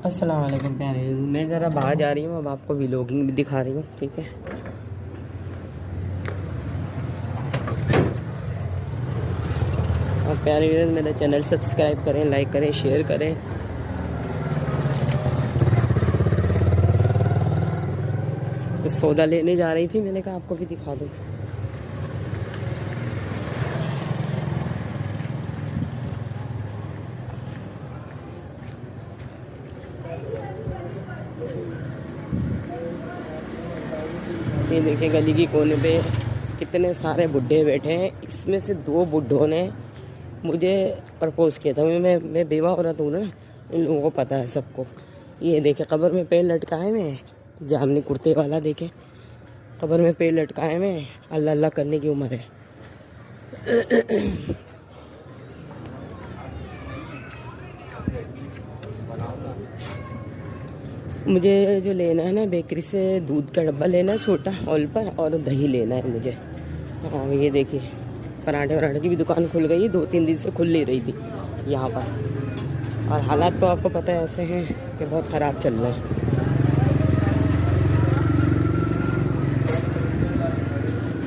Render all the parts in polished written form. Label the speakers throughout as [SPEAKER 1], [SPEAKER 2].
[SPEAKER 1] अस्सलाम वालेकुम प्यारे। मैं ज़रा बाहर जा रही हूँ, अब आपको व्लॉगिंग भी दिखा रही हूँ, ठीक है। आप प्यारे व्यूअर्स मेरा चैनल सब्सक्राइब करें, लाइक करें, शेयर करें। तो सौदा लेने जा रही थी, मैंने कहा आपको भी दिखा दूँ। ये देखिए गली की कोने पे कितने सारे बुड्ढे बैठे हैं। इसमें से 2 बुड्ढों ने मुझे प्रपोज किया था। मैं बेवा औरत हूँ ना, इन लोगों को पता है सबको। ये देखे कब्र में पैर लटकाए हुए हैं, जामनी कुर्ते वाला देखे कब्र में पैर लटकाए हुए हैं। अल्लाह अल्लाह करने की उम्र है। मुझे जो लेना है ना, बेकरी से दूध का डब्बा लेना है छोटा ऑल पर, और दही लेना है मुझे। हाँ ये देखिए पराठे वराठे की भी दुकान खुल गई, 2-3 दिन से खुल नहीं रही थी यहाँ पर। और हालात तो आपको पता है ऐसे हैं कि बहुत ख़राब चल रहे हैं।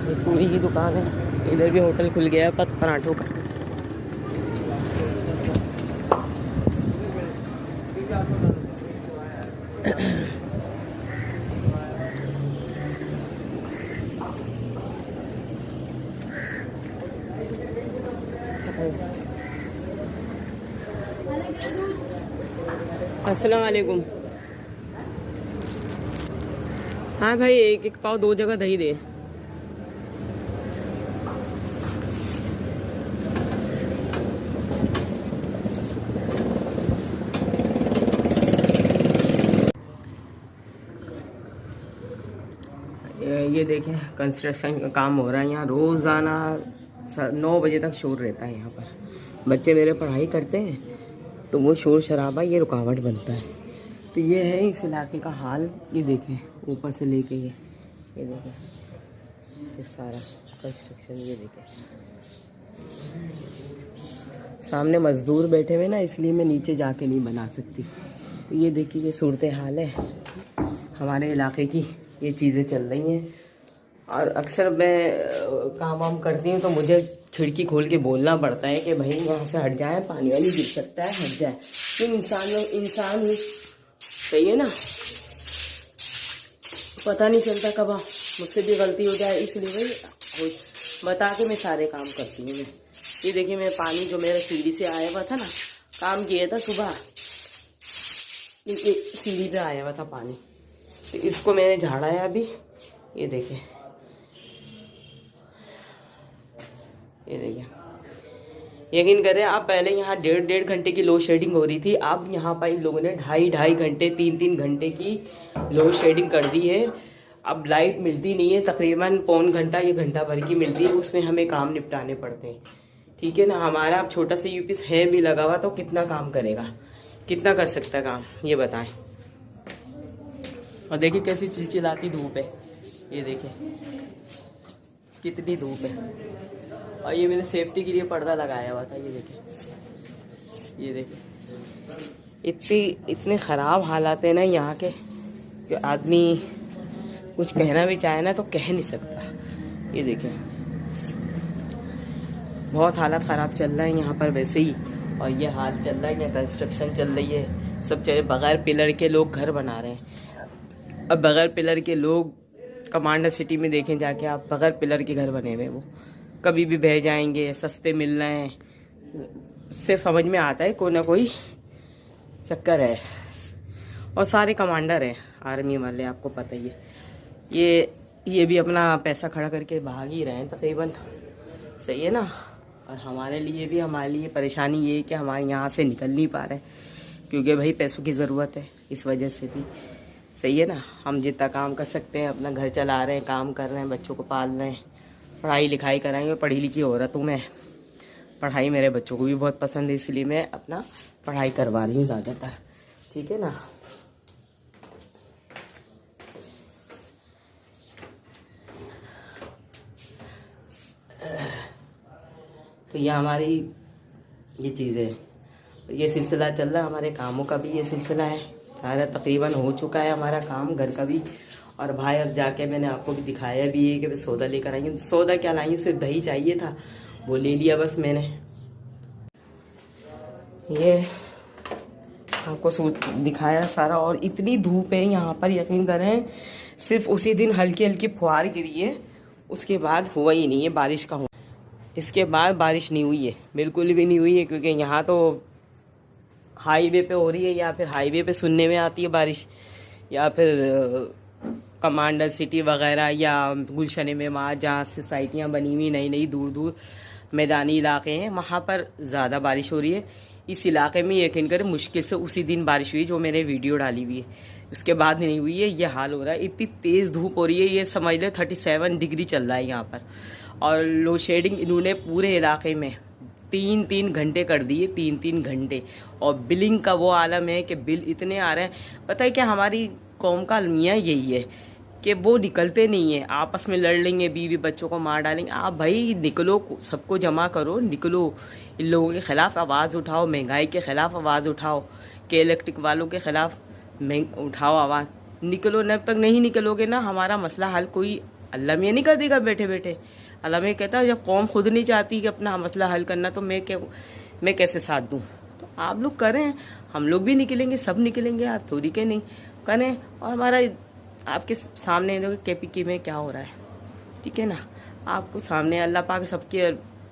[SPEAKER 1] ये पूरी की दुकान है, इधर भी होटल खुल गया है पराठों का। अस्सलाम वालेकुम। हाँ भाई, एक एक पाव 2 जगह दही दे। ये देखें कंस्ट्रक्शन का काम हो रहा है यहाँ। रोज़ाना 9 बजे तक शोर रहता है यहाँ पर। बच्चे मेरे पढ़ाई करते हैं तो वो शोर शराबा ये रुकावट बनता है। तो ये है इस इलाके का हाल। ये देखें ऊपर से लेके ये देखें ये सारा कंस्ट्रक्शन। ये देखें सामने मजदूर बैठे हुए ना, इसलिए मैं नीचे जाके नहीं बना सकती। तो ये देखिए ये सूरत हाल है हमारे इलाके की। ये चीज़ें चल रही हैं। और अक्सर मैं काम वाम करती हूँ तो मुझे खिड़की खोल के बोलना पड़ता है कि भाई यहाँ से हट जाए, पानी वाली गिर सकता है, हट जाए। क्यों इंसान सही है ना, पता नहीं चलता कब मुझसे भी गलती हो जाए, इसलिए भाई बता के मैं सारे काम करती हूँ। मैं ये देखिए मैं पानी जो मेरा सीढ़ी से आया हुआ था ना, काम किया था सुबह, सीढ़ी पे आया हुआ था पानी, तो इसको मैंने झाड़ा है अभी। ये देखिए ये देखिए यकीन करें आप, पहले यहाँ 1.5 घंटे की लोड शेडिंग हो रही थी। अब यहाँ पर इन लोगों ने 2.5 घंटे 3 घंटे की लोड शेडिंग कर दी है। अब लाइट मिलती नहीं है, तकरीबन पौन घंटा या घंटा भर की मिलती है, उसमें हमें काम निपटाने पड़ते हैं। ठीक है ना, हमारा अब छोटा सा यूपीएस है भी लगा हुआ तो कितना काम करेगा, कितना कर सकता है काम, ये बताएं। और देखिए कैसी चिलचिलाती धूप है, ये देखिए कितनी धूप है। और ये मैंने सेफ्टी के लिए पर्दा लगाया हुआ था। ये देखिए इतने ख़राब हालात हैं ना यहाँ के कि आदमी कुछ कहना भी चाहे ना तो कह नहीं सकता। ये देखिए बहुत हालत ख़राब चल रहा है यहाँ पर वैसे ही। और ये हाल चल रहा है, यहाँ कंस्ट्रक्शन चल रही है, सब चले बग़ैर पिलर के लोग घर बना रहे हैं। अब बग़ैर पिलर के लोग कमांडर सिटी में देखें जाके आप, बग़ैर पिलर के घर बने हुए, वो कभी भी बह जाएंगे, सस्ते मिल रहे हैं। सिर्फ समझ में आता है कोई ना कोई चक्कर है। और सारे कमांडर हैं आर्मी वाले, आपको पता ही है। ये भी अपना पैसा खड़ा करके भाग ही रहे हैं तकरीबन, सही है ना। और हमारे लिए परेशानी ये है कि हमारे यहाँ से निकल नहीं पा रहे, क्योंकि भाई पैसों की ज़रूरत है, इस वजह से भी, सही है ना। हम जितना काम कर सकते हैं अपना घर चला रहे हैं, काम कर रहे हैं, बच्चों को पाल रहे हैं, पढ़ाई लिखाई कराएंगे। पढ़ी लिखी औरत हूँ मैं, पढ़ाई मेरे बच्चों को भी बहुत पसंद है, इसलिए मैं अपना पढ़ाई करवा रही हूँ ज़्यादातर, ठीक है ना। तो ये हमारी ये चीज़ें, ये सिलसिला चल रहा है, हमारे कामों का भी ये सिलसिला है। सारा तकरीबन हो चुका है हमारा काम घर का भी। और भाई अब जाके मैंने आपको भी दिखाया भी है कि मैं सौदा लेकर आई हूँ। सौदा क्या लाई हूँ, सिर्फ दही चाहिए था, वो ले लिया बस मैंने। ये आपको सूट दिखाया सारा। और इतनी धूप है यहाँ पर, यकीन करें सिर्फ उसी दिन हल्की हल्की फुहार गिरी है, उसके बाद हुआ ही नहीं है बारिश का। इसके बाद बारिश नहीं हुई है, बिल्कुल भी नहीं हुई है, क्योंकि यहाँ तो हाईवे पे हो रही है, या फिर हाईवे पे सुनने में आती है बारिश, या फिर कमांडर सिटी वगैरह या गुलशन में वहाँ जहाँ सोसाइटियाँ बनी हुई नई नई दूर दूर मैदानी इलाके हैं, वहाँ पर ज़्यादा बारिश हो रही है। इस इलाके में यकीन करें मुश्किल से उसी दिन बारिश हुई जो मैंने वीडियो डाली हुई है, उसके बाद नहीं हुई है। ये हाल हो रहा है, इतनी तेज़ धूप हो रही है, ये समझ ले 37 डिग्री चल रहा है यहाँ पर। और लोड शेडिंग इन्होंने पूरे इलाके में 3-3 घंटे कर दिए, 3-3 घंटे। और बिलिंग का वो आलम है कि बिल इतने आ रहे हैं। पता है क्या, हमारी कौम का अलमिया यही है कि वो निकलते नहीं है, आपस में लड़ लेंगे, बीवी बच्चों को मार डालेंगे। आप भाई निकलो, सबको जमा करो, निकलो, इन लोगों के खिलाफ आवाज़ उठाओ, महंगाई के खिलाफ आवाज़ उठाओ, के इलेक्ट्रिक वालों के खिलाफ उठाओ आवाज़। निकलो, जब तक नहीं निकलोगे ना हमारा मसला हल कोई अल्लाह मियाँ नहीं कर देगा बैठे बैठे। अल्लाह मियाँ कहता है जब कौम खुद नहीं चाहती कि अपना मसला हल करना, तो मैं कैसे साथ दूँ। तो आप लोग करें, हम लोग भी निकलेंगे, सब निकलेंगे, आप थोड़ी के नहीं करें। और हमारा आपके सामने देखो केपीके में क्या हो रहा है, ठीक है ना, आपको सामने। अल्लाह पाक सबकी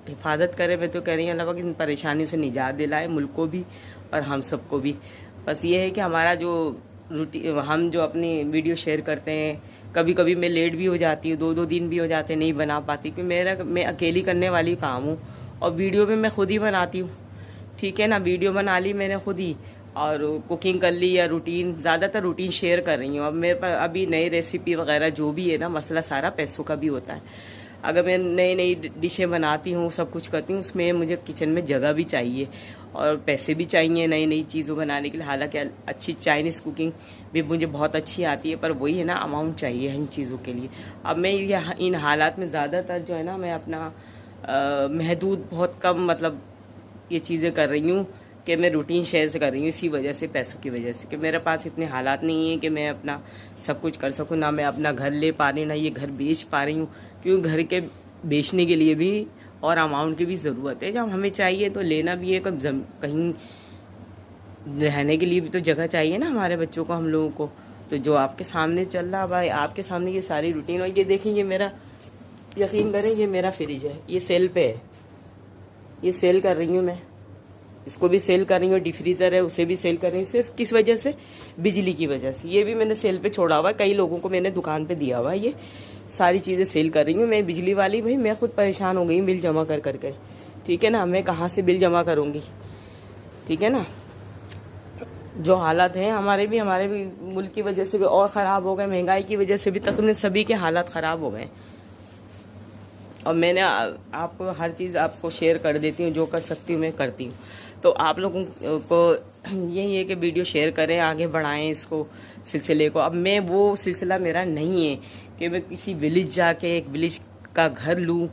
[SPEAKER 1] हिफाजत करे। मैं तो कह रही हूँ अल्लाह पाक इन परेशानियों से निजात दिलाए, मुल्क को भी और हम सबको भी। बस ये है कि हमारा जो हम जो अपनी वीडियो शेयर करते हैं, कभी कभी मैं लेट भी हो जाती हूँ, 2-2 दिन भी हो जाते हैं, नहीं बना पाती, क्योंकि मैं अकेली करने वाली काम हूँ। और वीडियो भी मैं खुद ही बनाती हूँ, ठीक है ना, वीडियो बना ली मैंने खुद ही, और कुकिंग कर ली, या रूटीन, ज़्यादातर रूटीन शेयर कर रही हूँ। अब मेरे पास अभी नई रेसिपी वगैरह जो भी है ना, मसला सारा पैसों का भी होता है। अगर मैं नई नई डिशें बनाती हूँ, सब कुछ करती हूँ, उसमें मुझे किचन में जगह भी चाहिए और पैसे भी चाहिए नई नई चीज़ों बनाने के लिए। हालांकि अच्छी चाइनीज़ कुकिंग भी मुझे बहुत अच्छी आती है, पर वही है ना, अमाउंट चाहिए इन चीज़ों के लिए। अब मैं इन हालात में ज़्यादातर जो है ना, मैं अपना महदूद बहुत कम, मतलब ये चीज़ें कर रही हूँ कि मैं रूटीन शेयर से कर रही हूँ, इसी वजह से, पैसों की वजह से, कि मेरे पास इतने हालात नहीं है कि मैं अपना सब कुछ कर सकूँ। ना मैं अपना घर ले पा रही, ना ये घर बेच पा रही हूँ, क्योंकि घर के बेचने के लिए भी और अमाउंट की भी ज़रूरत है। जब हमें चाहिए तो लेना भी है, कहीं रहने के लिए भी तो जगह चाहिए ना हमारे बच्चों को, हम लोगों को। तो जो आपके सामने चल रहा भाई, आपके सामने ये सारी रूटीन। और ये देखें, ये मेरा, यकीन करें ये मेरा फ्रिज है, ये सेल पे है, ये सेल कर रही हूँ मैं, इसको भी सेल कर रही हूँ। डीप फ्रीज़र है, उसे भी सेल कर रही हूँ। सिर्फ किस वजह से, बिजली की वजह से। ये भी मैंने सेल पे छोड़ा हुआ है, कई लोगों को मैंने दुकान पे दिया हुआ है। ये सारी चीज़ें सेल कर रही हूँ मैं, बिजली वाली। भाई मैं खुद परेशान हो गई बिल जमा कर करके, ठीक है ना, मैं कहाँ से बिल जमा करूँगी, ठीक है ना। जो हालात हैं हमारे भी मुल्क की वजह से भी और ख़राब हो गए, महंगाई की वजह से भी तकरीबन सभी के हालात ख़राब हो गए। और मैंने आपको हर चीज़ आपको शेयर कर देती हूँ, जो कर सकती हूँ मैं करती हूँ। तो आप लोगों को यही है कि वीडियो शेयर करें, आगे बढ़ाएं इसको, सिलसिले को। अब मैं वो सिलसिला मेरा नहीं है कि मैं किसी विलेज जाके एक विलेज का घर लूँ,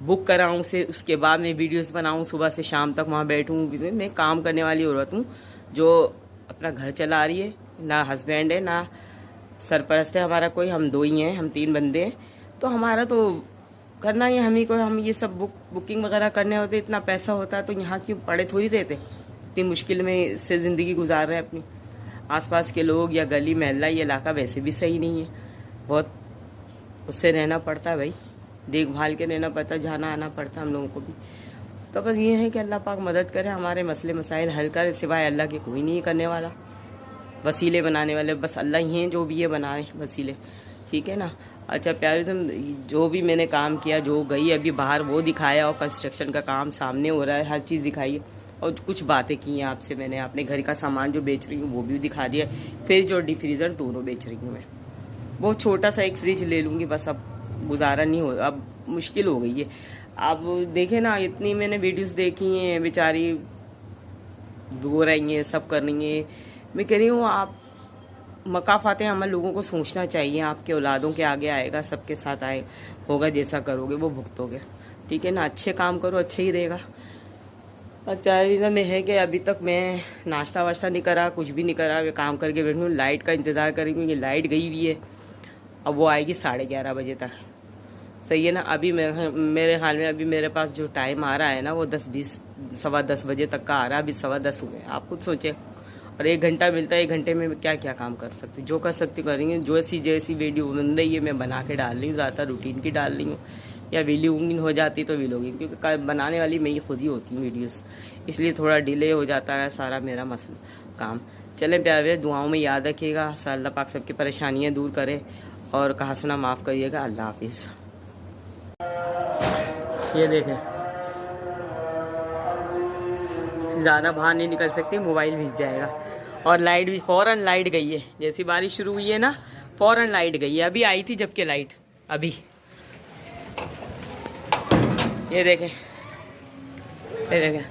[SPEAKER 1] बुक कराऊँ से, उसके बाद मैं वीडियोस बनाऊँ, सुबह से शाम तक वहाँ बैठूँ। मैं काम करने वाली औरत हूँ जो अपना घर चला रही है, ना हस्बैंड है ना सरपरस्त है हमारा कोई, हम 2 ही हैं, हम 3 बंदे हैं। तो हमारा तो करना ही हम ही को, हम ये सब बुकिंग वगैरह करने होते, इतना पैसा होता है, तो यहाँ क्यों पड़े थोड़ी रहते, इतनी मुश्किल में से ज़िंदगी गुजार रहे हैं अपनी। आसपास के लोग या गली मोहल्ला, ये इलाका वैसे भी सही नहीं है, बहुत उससे रहना पड़ता है भाई, देखभाल के रहना पड़ता है, जाना आना पड़ता है हम लोगों को भी। तो बस ये है कि अल्लाह पाक मदद करे, हमारे मसले मसाइल हल करे, सिवाय अल्लाह के कोई नहीं करने वाला। वसीले बनाने वाले बस अल्लाह ही हैं, जो भी ये बनाए वसीले, ठीक है ना। अच्छा प्यारे, तुम जो भी मैंने काम किया, जो गई अभी बाहर वो दिखाया, और कंस्ट्रक्शन का काम सामने हो रहा है, हर चीज़ दिखाई है। और कुछ बातें की हैं आपसे मैंने, अपने घर का सामान जो बेच रही हूँ वो भी दिखा दिया। फ्रिज और डीप फ्रीज़र दोनों बेच रही हूँ मैं। बहुत छोटा सा एक फ्रिज ले लूँगी बस, अब गुजारा नहीं हो, अब मुश्किल हो गई है। आप देखें ना, इतनी मैंने वीडियोस देखी हैं, बेचारी रो रही हैं, सब कर रही हैं। मैं कह रही हूँ आप मकाफाते अमल लोगों को सोचना चाहिए, आपके औलादों के आगे आएगा, सबके साथ आए होगा, जैसा करोगे वो भुगतोगे, ठीक है ना। अच्छे काम करो, अच्छे ही रहेगा। और क्या रीज़न में है कि अभी तक मैं नाश्ता वाश्ता नहीं करा, कुछ भी नहीं करा, मैं काम करके बैठूँ, लाइट का इंतज़ार करेंगे क्योंकि लाइट गई हुई है। अब वो आएगी 11:30 बजे तक, सही है ना। अभी मेरे हाल में अभी मेरे पास जो टाइम आ रहा है ना वो 10-20 10:15 बजे तक का आ रहा है। अभी 10:15 हुए, आप खुद सोचें। और 1 घंटा मिलता है, 1 घंटे में क्या क्या काम कर सकते, जो कर सकते करेंगे। जैसी वीडियो बन रही है मैं बना के डाल रही हूँ, ज़्यादातर रूटीन की डाल रही हूँ, या व्लॉगिंग हो जाती तो व्लॉगिंग, क्योंकि बनाने वाली मैं ही खुद ही होती हूँ वीडियोस, इसलिए थोड़ा डिले हो जाता है सारा मेरा मसला काम। चलें प्यारे, दुआओं में याद रखिएगा, अल्लाह पाक सबकी परेशानियाँ दूर करे और कहा सुना माफ़ करिएगा। अल्लाह हाफिज़। ये देखें, ज़्यादा बाहर नहीं निकल सकती, मोबाइल भीग जाएगा। और लाइट भी फ़ौरन लाइट गई है, जैसी बारिश शुरू हुई है ना फ़ौरन लाइट गई है। अभी आई थी जबकि लाइट अभी, ये देखें, ये देखें,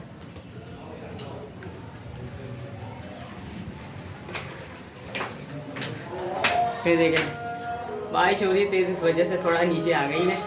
[SPEAKER 1] ये देखें, बारिश हो रही है तेज़, इस वजह से थोड़ा नीचे आ गई मैं।